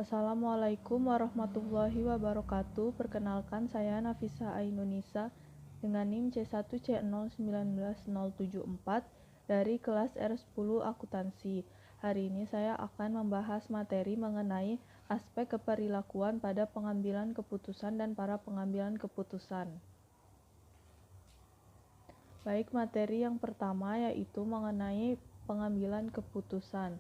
Assalamualaikum warahmatullahi wabarakatuh. Perkenalkan, saya Nafisa Ainunisa dengan NIM C1C0191074 dari kelas R10 Akuntansi. Hari ini saya akan membahas materi mengenai aspek keperilakuan pada pengambilan keputusan dan para pengambilan keputusan. Baik, materi yang pertama yaitu mengenai pengambilan keputusan.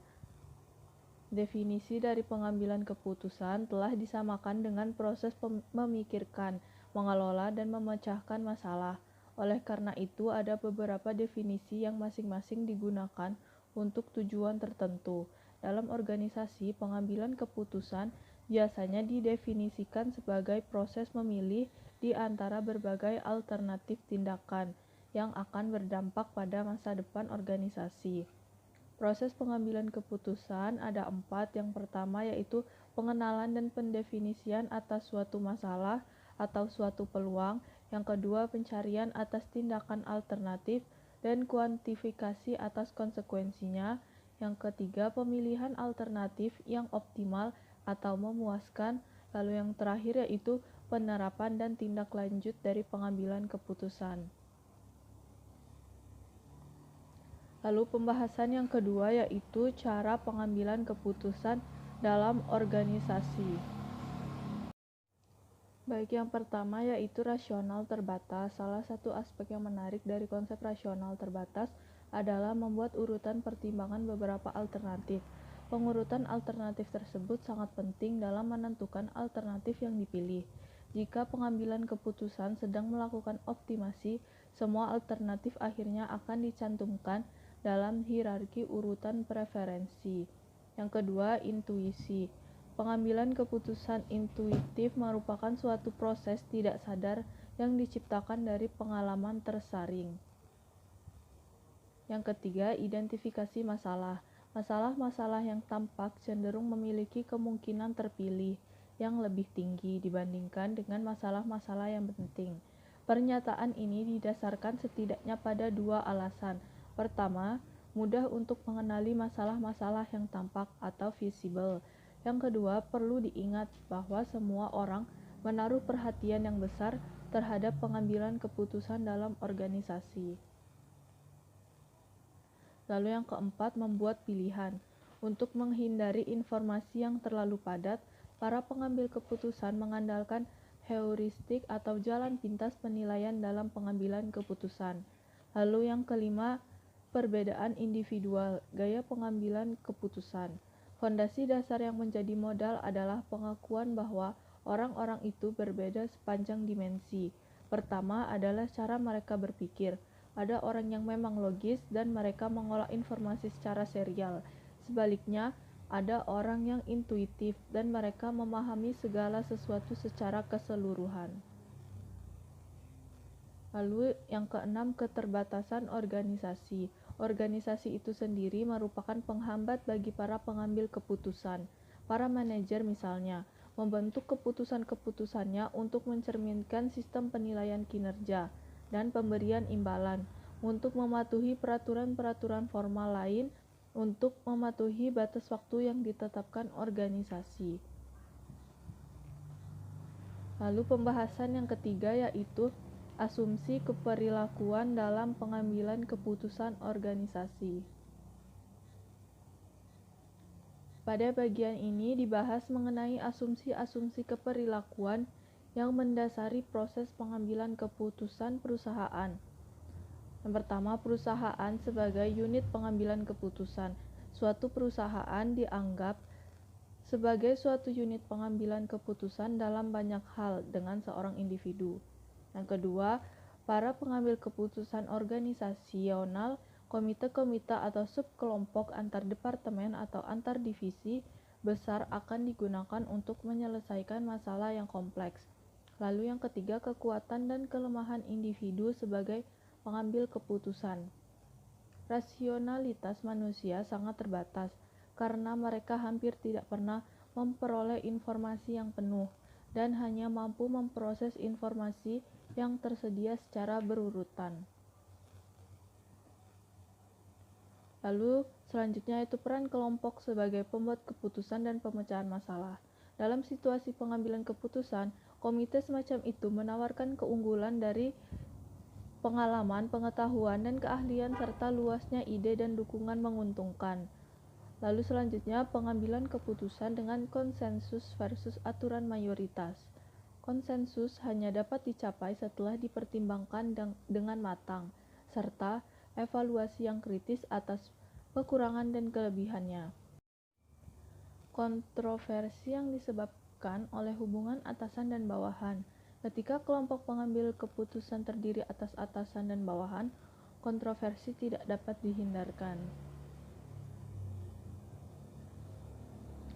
Definisi dari pengambilan keputusan telah disamakan dengan proses memikirkan, mengelola, dan memecahkan masalah. Oleh karena itu, ada beberapa definisi yang masing-masing digunakan untuk tujuan tertentu. Dalam organisasi, pengambilan keputusan biasanya didefinisikan sebagai proses memilih di antara berbagai alternatif tindakan yang akan berdampak pada masa depan organisasi. Proses pengambilan keputusan ada 4. Yang pertama yaitu pengenalan dan pendefinisian atas suatu masalah atau suatu peluang. Yang kedua, pencarian atas tindakan alternatif dan kuantifikasi atas konsekuensinya. Yang ketiga, pemilihan alternatif yang optimal atau memuaskan. Lalu yang terakhir yaitu penerapan dan tindak lanjut dari pengambilan keputusan. Lalu pembahasan yang kedua yaitu cara pengambilan keputusan dalam organisasi. Baik, yang pertama yaitu rasional terbatas. Salah satu aspek yang menarik dari konsep rasional terbatas adalah membuat urutan pertimbangan beberapa alternatif. Pengurutan alternatif tersebut sangat penting dalam menentukan alternatif yang dipilih. Jika pengambilan keputusan sedang melakukan optimasi, semua alternatif akhirnya akan dicantumkan dalam hierarki urutan preferensi. Yang kedua, intuisi. Pengambilan keputusan intuitif merupakan suatu proses tidak sadar yang diciptakan dari pengalaman tersaring. Yang ketiga, identifikasi masalah. Masalah-masalah yang tampak cenderung memiliki kemungkinan terpilih yang lebih tinggi dibandingkan dengan masalah-masalah yang penting. Pernyataan ini didasarkan setidaknya pada 2 alasan. Pertama, mudah untuk mengenali masalah-masalah yang tampak atau visible. Yang kedua, perlu diingat bahwa semua orang menaruh perhatian yang besar terhadap pengambilan keputusan dalam organisasi. Lalu yang keempat, membuat pilihan. Untuk menghindari informasi yang terlalu padat, para pengambil keputusan mengandalkan heuristik atau jalan pintas penilaian dalam pengambilan keputusan. Lalu yang kelima, perbedaan individual, gaya pengambilan keputusan. Fondasi dasar yang menjadi modal adalah pengakuan bahwa orang-orang itu berbeda sepanjang dimensi. Pertama adalah cara mereka berpikir. Ada orang yang memang logis dan mereka mengolah informasi secara serial. Sebaliknya, ada orang yang intuitif dan mereka memahami segala sesuatu secara keseluruhan. Lalu yang keenam, keterbatasan organisasi. Organisasi itu sendiri merupakan penghambat bagi para pengambil keputusan. Para manajer misalnya, membentuk keputusan-keputusannya untuk mencerminkan sistem penilaian kinerja dan pemberian imbalan, untuk mematuhi peraturan-peraturan formal lain, untuk mematuhi batas waktu yang ditetapkan organisasi. Lalu pembahasan yang ketiga yaitu asumsi keperilakuan dalam pengambilan keputusan organisasi. Pada bagian ini dibahas mengenai asumsi-asumsi keperilakuan yang mendasari proses pengambilan keputusan perusahaan. Yang pertama, perusahaan sebagai unit pengambilan keputusan. Suatu perusahaan dianggap sebagai suatu unit pengambilan keputusan dalam banyak hal dengan seorang individu. Yang kedua, para pengambil keputusan organisasional, komite-komite atau subkelompok antar departemen atau antar divisi besar akan digunakan untuk menyelesaikan masalah yang kompleks. Lalu yang ketiga, kekuatan dan kelemahan individu sebagai pengambil keputusan. Rasionalitas manusia sangat terbatas karena mereka hampir tidak pernah memperoleh informasi yang penuh dan hanya mampu memproses informasi yang tersedia secara berurutan. Lalu selanjutnya itu peran kelompok sebagai pembuat keputusan dan pemecahan masalah. Dalam situasi pengambilan keputusan, komite semacam itu menawarkan keunggulan dari pengalaman, pengetahuan, dan keahlian serta luasnya ide dan dukungan menguntungkan. Lalu selanjutnya, pengambilan keputusan dengan konsensus versus aturan mayoritas. Konsensus hanya dapat dicapai setelah dipertimbangkan dengan matang, serta evaluasi yang kritis atas kekurangan dan kelebihannya. Kontroversi yang disebabkan oleh hubungan atasan dan bawahan. Ketika kelompok pengambil keputusan terdiri atas atasan dan bawahan, kontroversi tidak dapat dihindarkan.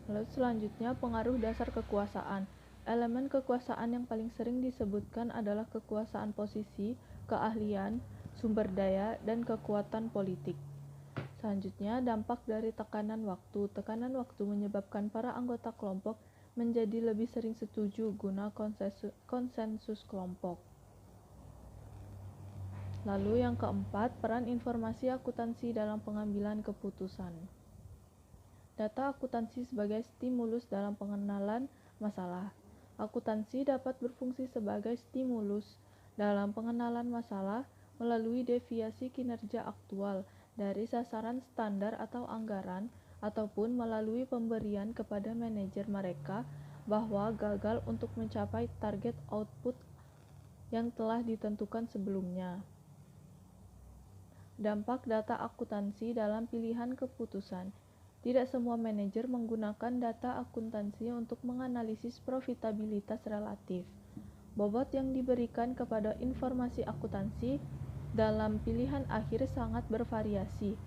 Lalu selanjutnya, pengaruh dasar kekuasaan. Elemen kekuasaan yang paling sering disebutkan adalah kekuasaan posisi, keahlian, sumber daya, dan kekuatan politik. Selanjutnya, dampak dari tekanan waktu. Tekanan waktu menyebabkan para anggota kelompok menjadi lebih sering setuju guna konsensus kelompok. Lalu yang keempat, peran informasi akuntansi dalam pengambilan keputusan. Data akuntansi sebagai stimulus dalam pengenalan masalah. Akuntansi dapat berfungsi sebagai stimulus dalam pengenalan masalah melalui deviasi kinerja aktual dari sasaran standar atau anggaran, ataupun melalui pemberian kepada manajer mereka bahwa gagal untuk mencapai target output yang telah ditentukan sebelumnya. Dampak data akuntansi dalam pilihan keputusan. Tidak semua manajer menggunakan data akuntansi untuk menganalisis profitabilitas relatif. Bobot yang diberikan kepada informasi akuntansi dalam pilihan akhir sangat bervariasi.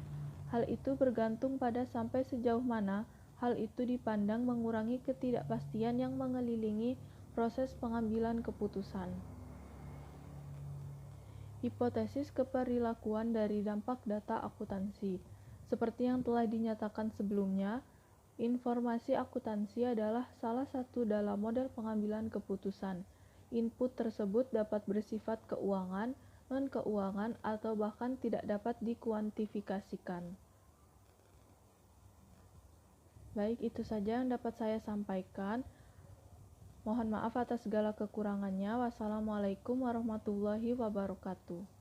Hal itu bergantung pada sampai sejauh mana hal itu dipandang mengurangi ketidakpastian yang mengelilingi proses pengambilan keputusan. Hipotesis keperilakuan dari dampak data akuntansi. Seperti yang telah dinyatakan sebelumnya, informasi akuntansi adalah salah satu dalam model pengambilan keputusan. Input tersebut dapat bersifat keuangan, non-keuangan, atau bahkan tidak dapat dikuantifikasikan. Baik, itu saja yang dapat saya sampaikan. Mohon maaf atas segala kekurangannya. Wassalamualaikum warahmatullahi wabarakatuh.